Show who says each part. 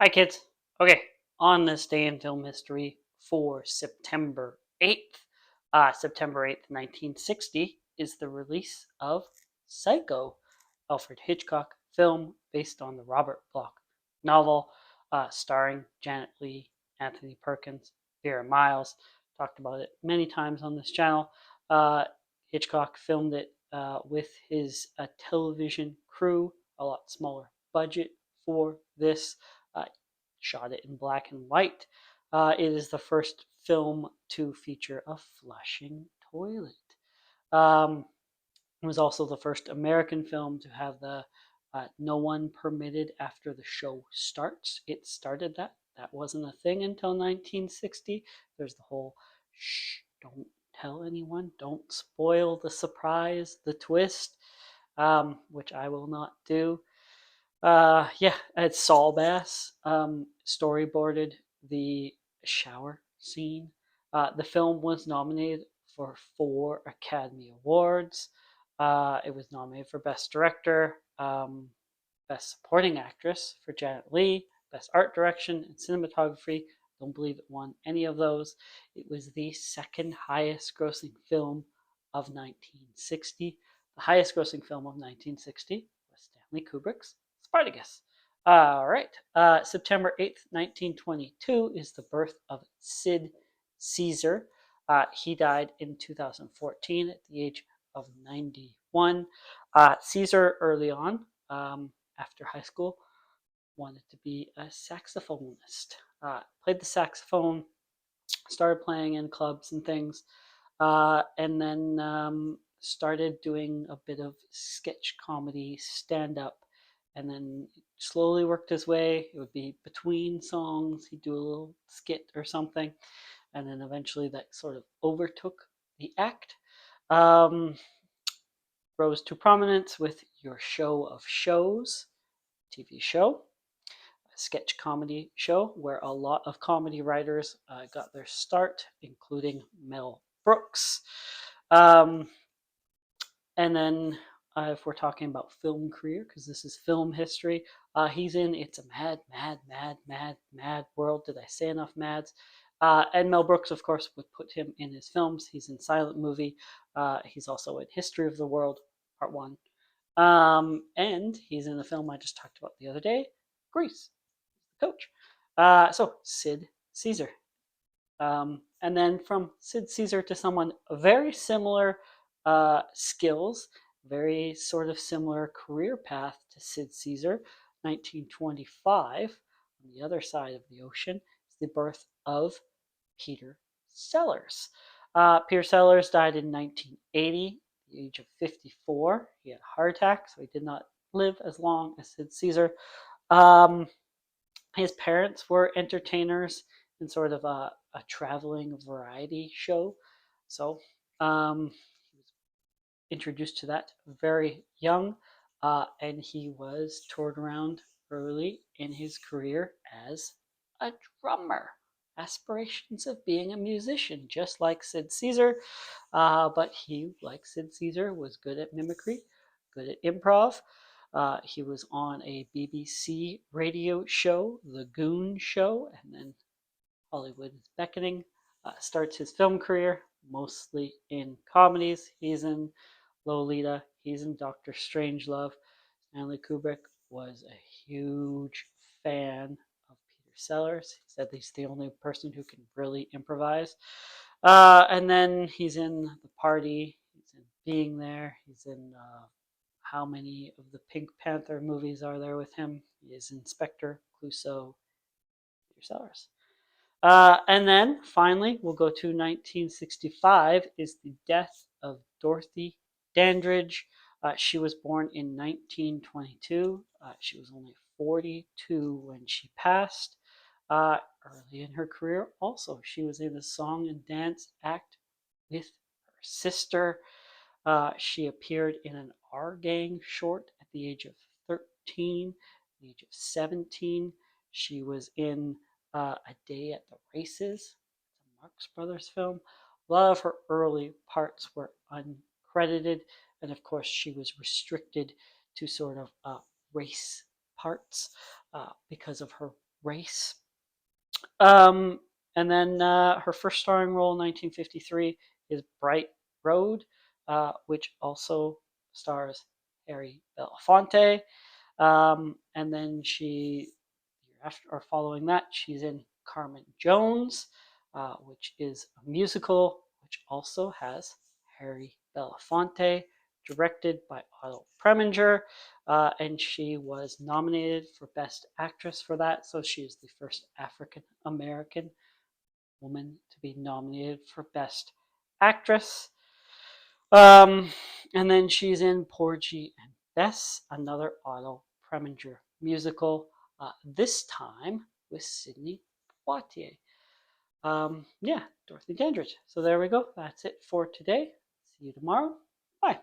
Speaker 1: Hi, kids. Okay, on this day in film history for September 8th, September 8th, 1960, is the release of Psycho, Alfred Hitchcock film based on the Robert Bloch novel, starring Janet Leigh, Anthony Perkins, Vera Miles. Talked about it many times on this channel. Uh, Hitchcock filmed it with his television crew, a lot smaller budget for this. Uh, Shot it in black and white. It is the first film to feature a flushing toilet. Um, it was also the first American film to have the no one permitted after the show starts. It started that. That wasn't a thing until 1960. There's the whole shh, don't tell anyone, don't spoil the surprise, the twist, which I will not do. Yeah, it's Saul Bass storyboarded the shower scene. The film was nominated for 4 Academy Awards. It was nominated for Best Director, Best Supporting Actress for Janet Leigh, Best Art Direction, and Cinematography. Don't believe it won any of those. It was the second highest grossing film of 1960. The highest grossing film of 1960 was Stanley Kubrick's Spartacus. All right. September 8th, 1922 is the birth of Sid Caesar. He died in 2014 at the age of 91. Caesar, early on, after high school, wanted to be a saxophonist. Played the saxophone, started playing in clubs and things, and then started doing a bit of sketch comedy, stand up, and then slowly worked his way. It would be between songs, he'd do a little skit or something, and then eventually that sort of overtook the act. Um, Rose to prominence with Your Show of Shows TV show, a sketch comedy show where a lot of comedy writers got their start, including Mel Brooks. Um, and then if we're talking about film career, because this is film history, he's in It's a Mad, Mad, Mad, Mad, Mad World. Did I say enough mads? And Mel Brooks, of course, would put him in his films. He's in Silent Movie. He's also in History of the World, Part 1. And he's in the film I just talked about the other day, Grease, Coach. So, Sid Caesar. And then from Sid Caesar to someone very similar skills, very sort of similar career path to Sid Caesar, 1925, on the other side of the ocean, is the birth of Peter Sellers. Peter Sellers died in 1980, at the age of 54. He had a heart attack, so he did not live as long as Sid Caesar. Um, his parents were entertainers in sort of a traveling variety show. So he was introduced to that very young, and he was toured around early in his career as a drummer. Aspirations of being a musician, just like Sid Caesar, but he, like Sid Caesar, was good at mimicry, good at improv. He was on a BBC radio show, The Goon Show, and then Hollywood is Beckoning. Starts his film career mostly in comedies. He's in Lolita, he's in Doctor Strangelove. Stanley Kubrick was a huge fan of Peter Sellers. He said he's the only person who can really improvise. And then he's in The Party, he's in Being There, he's in how many of the Pink Panther movies are there with him? He is Inspector Clouseau, Peter Sellers. And then finally, we'll go to 1965 is the death of Dorothy Dandridge. She was born in 1922. She was only 42 when she passed. Early in her career, also, she was in a song and dance act with her sister. She appeared in an R Gang short at the age of 13, at the age of 17. She was in A Day at the Races, a Marx Brothers film. A lot of her early parts were uncredited, and of course, she was restricted to sort of race parts because of her race. And then her first starring role in 1953 is Bright Road, which also stars Harry Belafonte. And then after or following that, she's in Carmen Jones, which is a musical, which also has Harry Belafonte, directed by Otto Preminger, and she was nominated for Best Actress for that. So she is the first African American woman to be nominated for Best Actress. And then she's in Porgy and Bess, another Otto Preminger musical, this time with Sidney Poitier. Yeah, Dorothy Dandridge. So there we go. That's it for today. See you tomorrow. Bye.